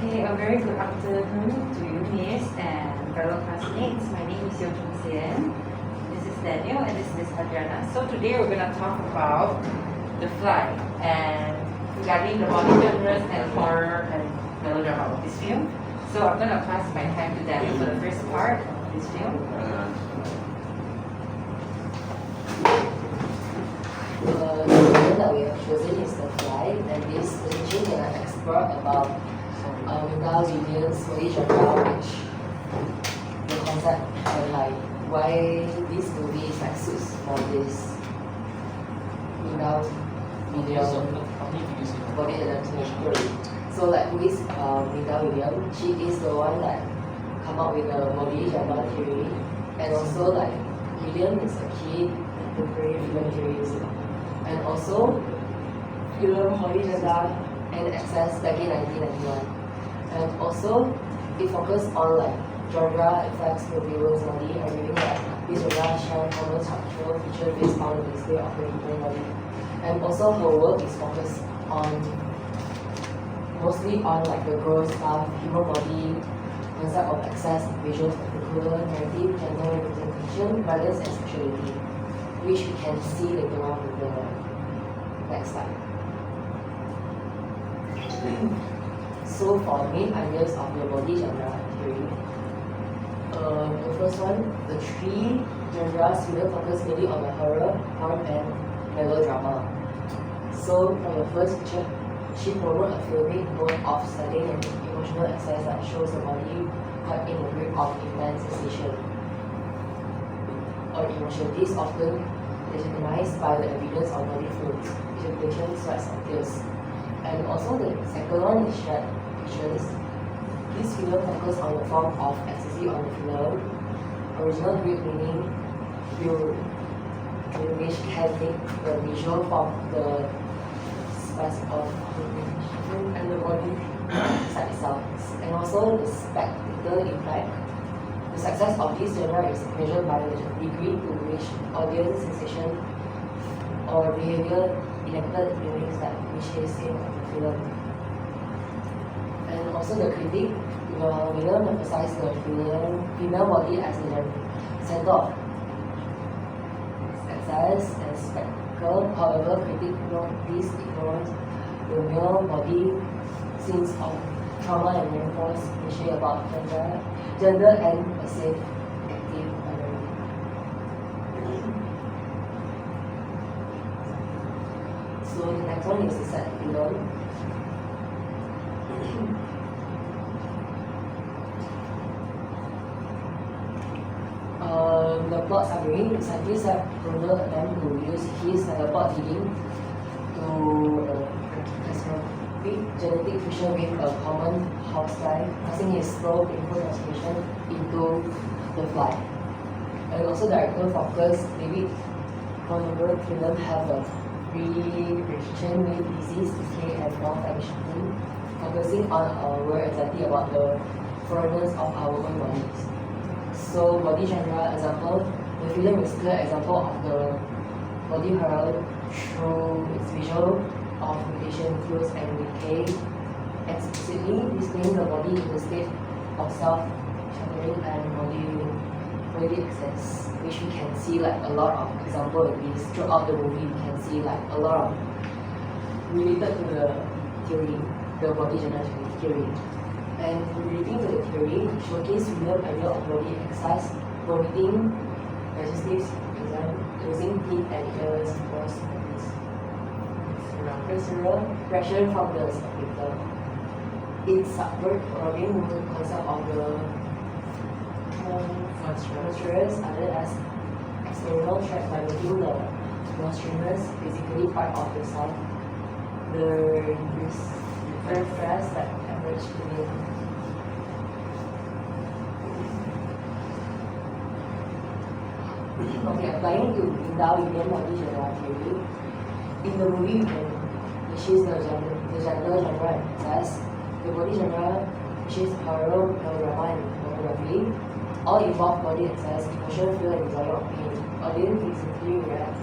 Okay, a very good afternoon to you, Miss and fellow classmates. My name is Yeo Chung Sien. This is Daniel and this is Adriana. So today we're going to talk about The Fly and regarding the body genres and horror and melodrama of this film. So I'm going to pass my time to Daniel for the first part of this film. The film that we have chosen is The Fly, and this is going to explore about Minda Williams' body genre, which the concept and like why this movie is like suits for this Minda Williams body genre. So like who is Minda Williams? She is the one that come up with the body genre theory, and also like Williams is a key contemporary film theories, and also film body genre and access back in 1991. And also, it focuses on like genre effects, reviewers, body, arguing that this genre share common structural features based on the display of the human body. And also, her work is focused on mostly on like the gross stuff, human body, concept of access, visual spectacular, narrative, gender representation, violence, and sexuality, which we can see later on in the next slide. So for main ideas of the body genre theory, the first one, the three genres will focus mainly on the horror, and melodrama. So for the first picture, she promotes a filmic mode of studying and emotional access that shows the body caught in the grip of intense sensation or emotion. This often legitimized by the evidence of body fluids, ejaculation, sweats, and tears. And also the second one is shared pictures. This film focuses on the form of ecstasy on the film. Original Greek meaning which can make the visual form the space of and the body side itself. And also the spectacle impact. The success of this genre is measured by the degree to which audience sensation or behavior enacted during that which is seen on the film. And also the critic will emphasize the female body as the center of access and spectacle. However, critics note this ignores the male body scenes of trauma and reinforce cliché about gender and a safe, active environment. So the next one is the set film. The plot summary, scientists have proven attempt to use his teleport leading to catastrophic genetic fusion with a common housefly, causing his slow, painful transformation into the fly. And also director focus, David Cronenberg film have a pre-Christian with disease, decay, and malfunctioning, focusing on our world exactly about the foreigners of our own bodies. So body genre example, the film is a clear example of the body horror through its visual of mutation, fluids, and decay, explicitly displaying the body in the state of self-shattering and body access, which we can see like a lot of example of this throughout the movie. We can see like a lot of related to the theory, the body genre theory. And relating to the theory, showcase William's idea of body exercise, vomiting, digestive enzyme, using teeth and ears for visceral pressure from the spectator. It subverts Robin Hood's concept of the monstrous other as external threat by making the monstrous physically part of the self. The stress that emerged within. Okay, applying to Minda Williams body genre theory, in the movie which is the gender genre and access, the body genre, which is horror, melodrama, and pornography, all involve body access, emotion, fear, and desire of pain. Audience physically react,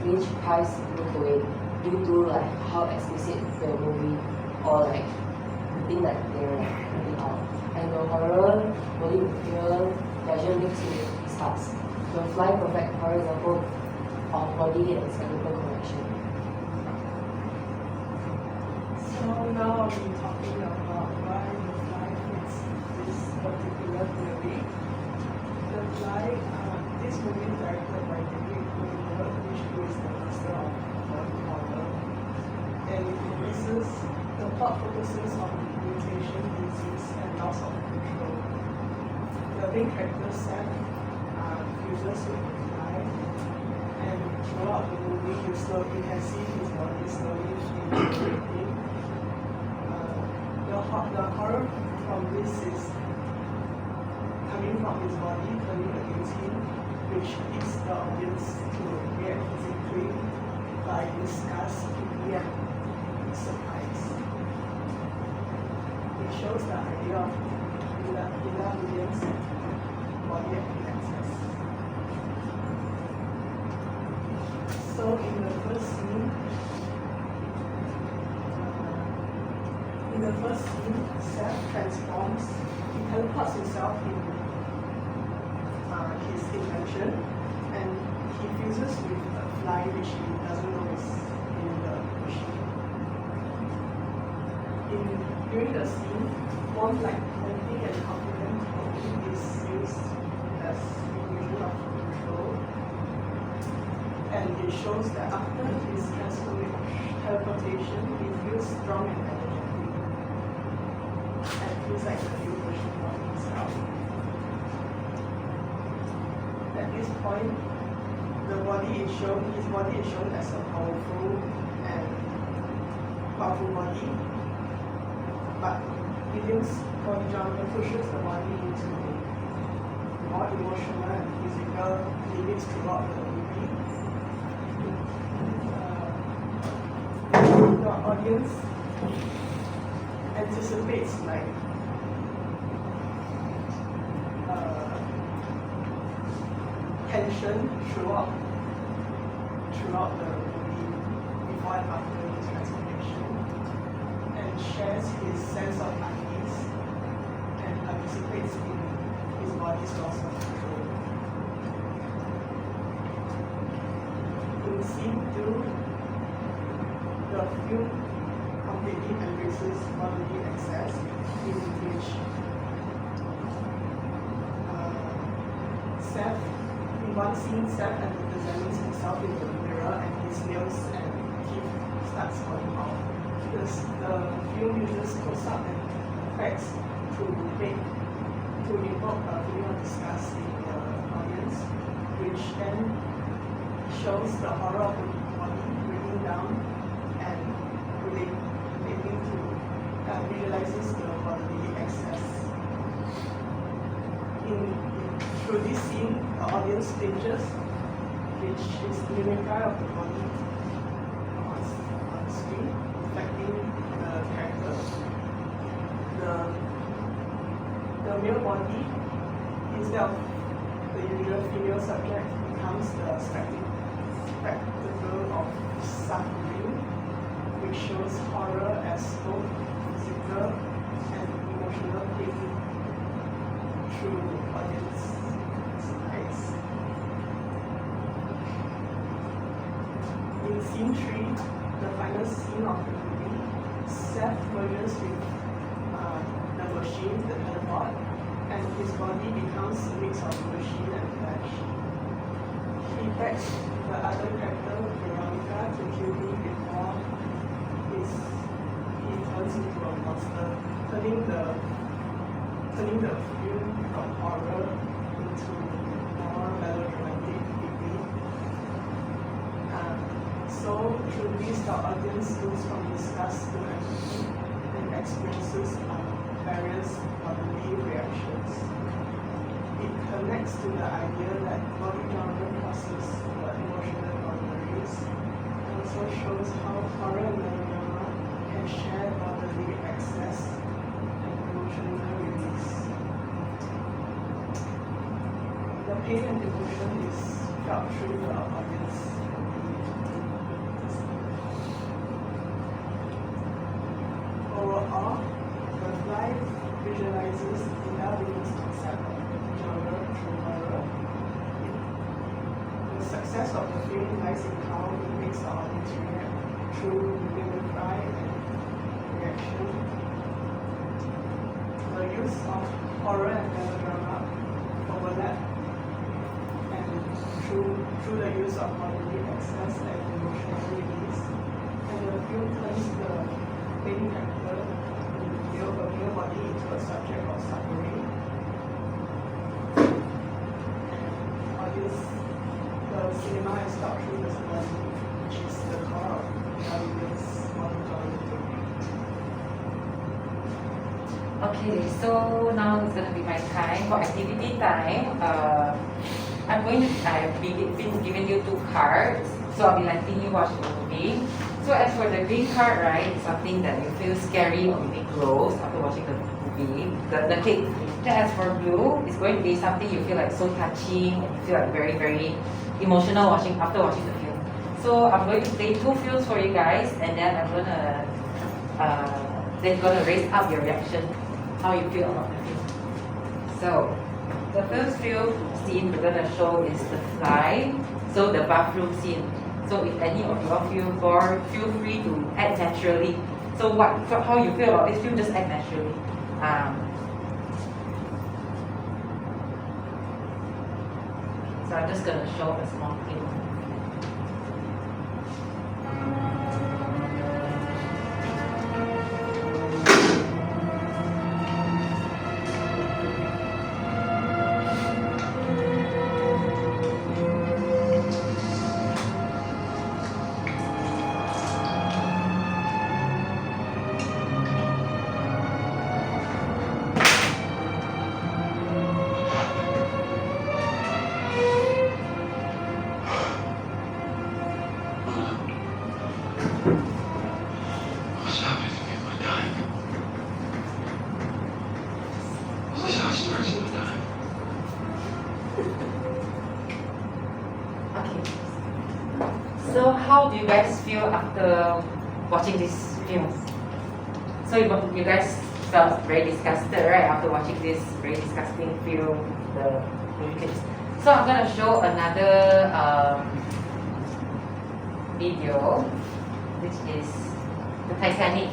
which cries look away due to like how explicit the movie or like the think that they're really out. And the horror body material pressure links with stars. The fly perfect, for example, of body and skeletal connection. So now I'll be talking about why the fly fits this particular theory. The fly, this movie is directed by David Cronenberg, which is the master of body horror. And the plot focuses on mutation, disease, and loss of control. The main character Seth fuses with the fly, and throughout the movie you can see his body slowly deteriorating. The horror from this is coming from his body turning against him, which leads the audience to react physically by disgust, pity, and surprise. It shows the idea of Williams' body access. So in the first scene, Seth transforms, he teleports himself in his invention, and he fuses with a fly which he doesn't know is in the machine. During the scene, one like happy and confident is used as illusion of control, and it shows that after his teleportation, he feels strong and energetic. And feels like a new version of himself. At this point, his body is shown as a powerful body, but Williams' body genre pushes the body into more emotional and physical limits throughout the movie. The audience anticipates like tension throughout the movie before and after his transformation, and shares his sense of unease and participates in his body's loss of control. In scene 2, the film completely embraces bodily access, in which in one scene, Seth examines himself in the mirror and his nails and teeth starts falling off. The film uses close-up and effects to evoke a feeling of disgust in the audience, which then shows the horror of the body breaking down and visualizes the bodily excess. Through this scene, the audience stages, which is mimicry of the body on screen, reflecting the character. The male body, instead of the usual female subject, becomes the spectacle of suffering, which shows horror as both physical and emotional pain through audience eyes. In scene 3, the final scene of the movie, Seth merges with the machine, the teleport, and his body becomes a mix of machine and flesh. He begs the other character, Veronica, to kill him before he turns into a monster, turning the film from horror into more melodramatic degree. So through this, the audience moves from disgust to empathy and experiences various bodily reactions. It connects to the idea that body genre crosses the emotional boundaries, and also shows how horror and melodrama can share bodily access and emotional release. The pain and emotion is felt through the audience. Overall, the Fly visualizes Linda Williams' concept of genre through horror. The success of the film lies in how it makes the audience react through human cry and reaction. The use of horror and melodrama overlap, and through the use of bodily access and emotional release, and the film turns the main character, a male body, into a subject of suffering. The cinema is taught through the story, which is the core of Darwin's modern genre theory. Okay, so now it's gonna be my time for activity time. I've been giving you 2 cards, so I'll be letting you watch the movie. So as for the green card, right, it's something that you feel scary or maybe gross after watching the movie, the clip. Then as for blue, it's going to be something you feel like so touching and you feel like very, very emotional after watching the film. So I'm going to play 2 films for you guys, and then I'm gonna raise up your reaction, how you feel about the film. So the first film scene we're gonna show is The Fly, so the bathroom scene. So if any of you all feel bored, feel free to act naturally. So how you feel about this film, just act naturally. So I'm just gonna show a small clip. What's happening to me? Am I dying? Is this how it starts in the time? Okay. So how do you guys feel after watching this film? So you guys felt very disgusted, right, after watching this very disgusting film, the movie clips. So I'm gonna show another video, which is the Titanic,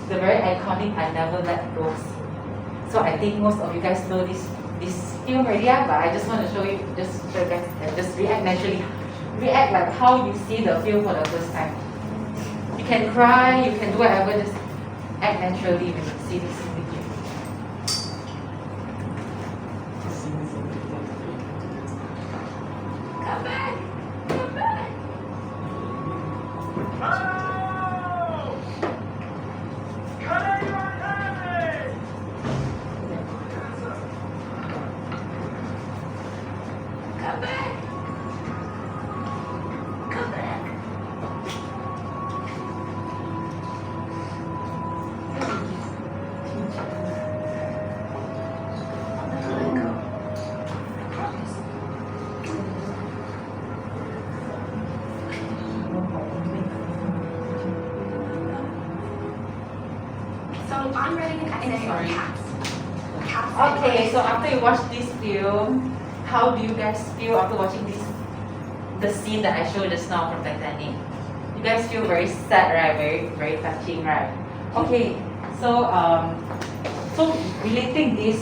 the very iconic "I Never Let Go" scene. So I think most of you guys know this film already, but I just want to show you, just show you guys, and just react naturally, react like how you see the film for the first time. You can cry, you can do whatever, just act naturally when you see this video. Come back! Come back! Come back! Come back! So I'm ready to cut in Sorry. cats. Okay, so after you watch this film, how do you guys feel after watching the scene that I showed just now from Titanic? You guys feel very sad, right? Very, very touching, right? Okay, so so relating this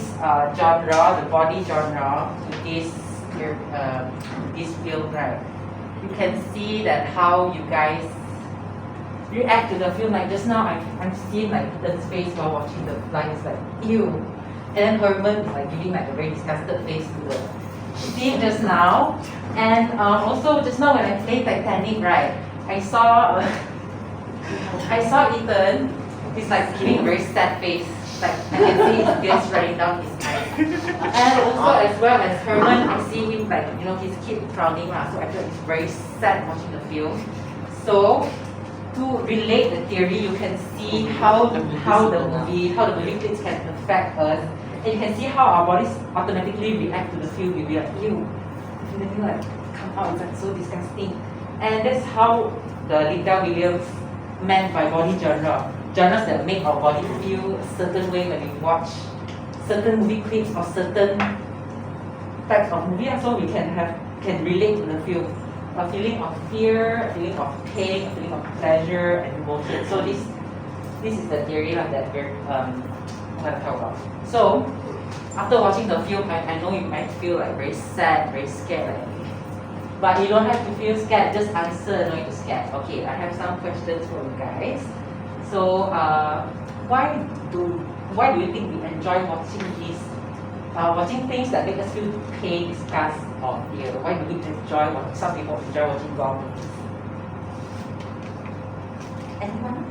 genre, the body genre, to this film, right? You can see that how you guys react to the film. Like just now, I'm seeing like Ethan's face while watching The Fly. It's like ew, and then Herman is like giving like a very disgusted face to the scene just now. And also just now when I played Titanic, right, I saw Ethan. He's like giving a very sad face. Like I can see his tears running down his eyes. And also as well as Herman, I see him like his kid frowning so I feel like he's very sad watching the film. So to relate the theory, you can see how the movie clips can affect us, and you can see how our bodies automatically react to the film. You'll be like, ew, and then you like come out, it's like so disgusting. And that's how the Linda Williams meant by body genre. genres that make our body feel a certain way when we watch certain movie clips or certain types of movie, so we can relate to the film. A feeling of fear, a feeling of pain, a feeling of pleasure and emotion. So this is the theory that we're going to talk about. So after watching the film, I know you might feel like very sad, very scared, but you don't have to feel scared. Just answer, no need to scared. Okay, I have some questions for you guys. So why do you think we enjoy watching these? Watching things that make us feel pain, disgust, or fear. Why do we enjoy watching? Some people enjoy watching gore movies. Anyone?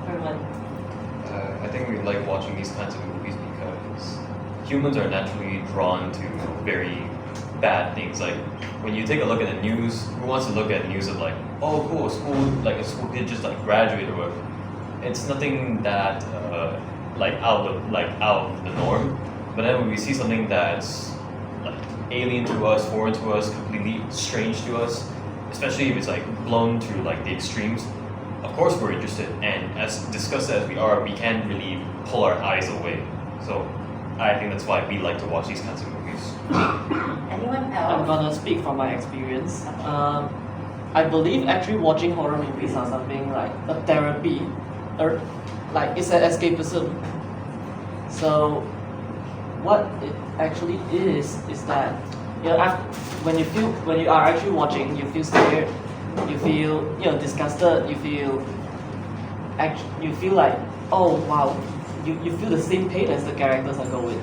Everyone. I think we like watching these kinds of movies because humans are naturally drawn to very bad things. Like when you take a look at the news, who wants to look at news of like, oh cool, a school kid just like graduated or whatever. It's nothing that out of the norm. But then when we see something that's like alien to us, foreign to us, completely strange to us, especially if it's like blown to like the extremes, of course we're interested. And as disgusted as we are, we can't really pull our eyes away. So I think that's why we like to watch these kinds of movies. Anyone I'm else? gonna speak from my experience. I believe actually watching horror movies are something like a therapy, or like it's an escapism. So what it actually is that when you are actually watching, you feel scared, you feel disgusted, you feel like, oh wow, you feel the same pain as the characters are going.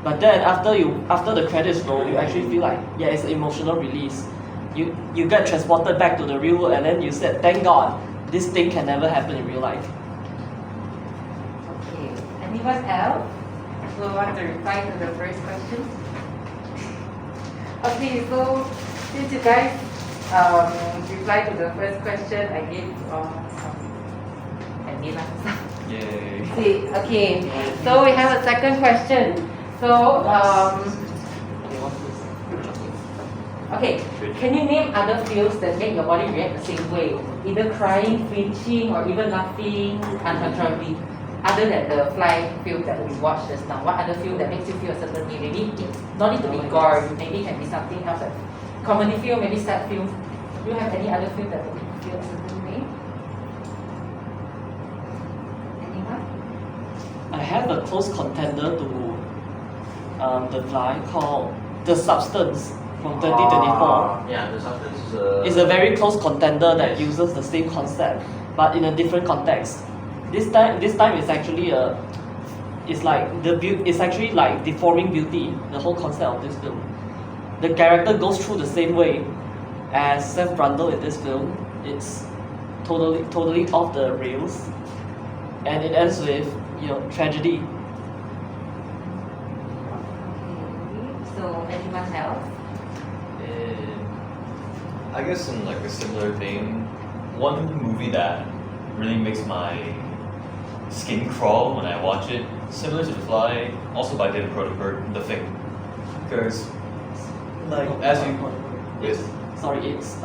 But then after the credits roll, you actually feel like it's an emotional release. You get transported back to the real world, and then you said, thank God, this thing can never happen in real life. Okay. Anyone else who want to reply to the first question? Okay, so since you guys replied to the first question, I gave some idea. Yay. See, okay, so we have a second question. So, okay, can you name other feels that make your body react the same way? Either crying, flinching, or even laughing uncontrollably? Other than the fly film that we watched just now, what other film that makes you feel a certain way? Maybe it don't need to be gore, maybe it can be something else like comedy film, maybe sad film. Do you have any other film that make you feel a certain way? Anyone? I have a close contender to The Fly called The Substance from 2024. Yeah, the substance It's a very close contender that uses the same concept but in a different context. This time it's actually it's actually like deforming beauty, the whole concept of this film. The character goes through the same way as Seth Brundle in this film. It's totally off the rails, and it ends with tragedy. Okay, so anyone else? I guess in like a similar vein, one movie that really makes my skin crawl when I watch it, similar to The Fly, also by David Cronenberg, The Thing. Because, like, as you... Yes. Sorry, it's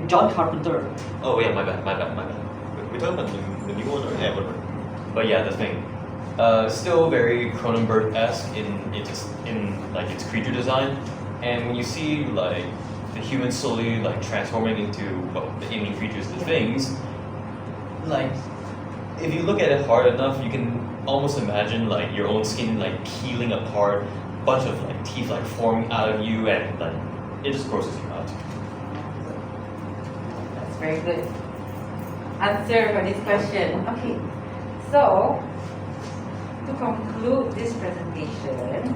John Carpenter. Oh yeah, my bad. We're talking about the new one or yeah, whatever. But yeah, The Thing. Still very Cronenberg-esque in its creature design, and when you see like the humans slowly like transforming into the alien creatures, the things, like if you look at it hard enough, you can almost imagine like your own skin like peeling apart, bunch of like teeth like forming out of you, and like it just grosses you out. That's very good answer for this question. Okay, so to conclude this presentation,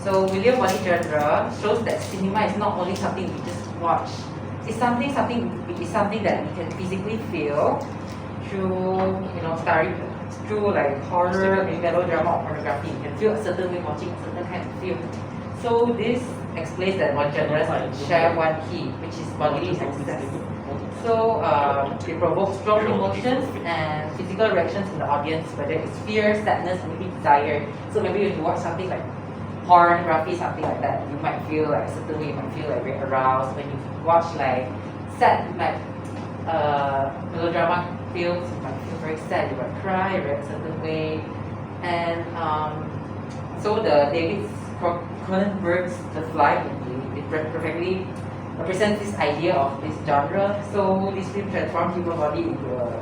so William Body Genre shows that cinema is not only something we just watch. It's something that we can physically feel through, through like horror, melodrama, or pornography. You can feel a certain way watching a certain kind of film. So this explains that body genres share one key, which is bodily access. So they provoke strong emotions and physical reactions in the audience, whether it's fear, sadness, maybe desire. So maybe when you watch something like pornography, something like that, you might feel like a certain way, you might feel like very aroused. When you watch like sad, like melodrama films, you might feel very sad, you might cry, react a certain way. And so the David Cronenberg's The Fly it perfectly represents this idea of this genre. So this film transforms human body into a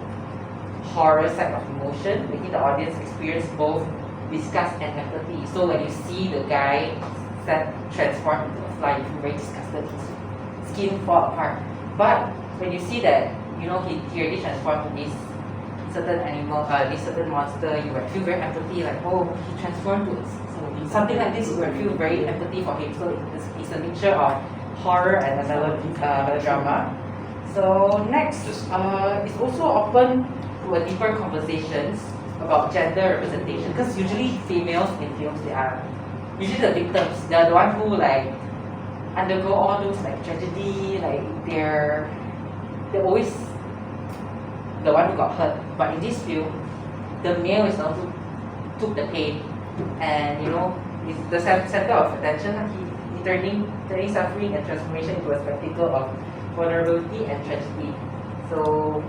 horror side of emotion, making the audience experience both disgust and empathy. So when you see the guy transformed into a fly, you feel very disgusted, his skin fall apart. But when you see that, he already transformed to this certain animal, this certain monster, you will feel very empathy, like, oh, he transformed to something like this, you will feel very empathy for him. So it's a mixture of horror and melodrama. So next, it's also open to a deeper conversations about gender representation, because usually females in films, they are usually the victims. They are the one who like undergo all those like tragedy, like they're always the one who got hurt. But in this film, the male is the one who took the pain, and is the center of attention. He turning suffering and transformation into a spectacle of vulnerability and tragedy. So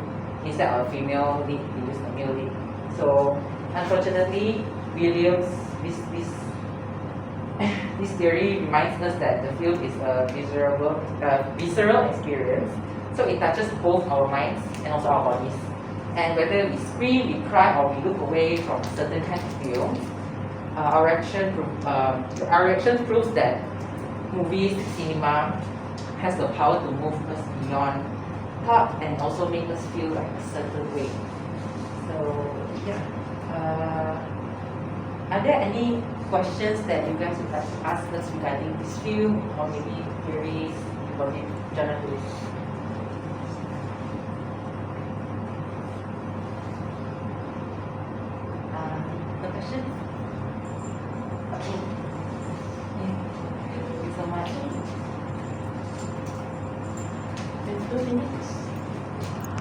instead of a female lead, they use a male lead. So unfortunately, Williams, this theory reminds us that the film is a visceral experience. So it touches both our minds and also our bodies. And whether we scream, we cry, or we look away from a certain kind of film, our reaction proves that movies, cinema has the power to move us beyond thought and also make us feel like a certain way. So yeah, are there any questions that you guys would like to ask us regarding this film, or maybe theories about it generally? No question? Okay. Thank you so much. 2 minutes.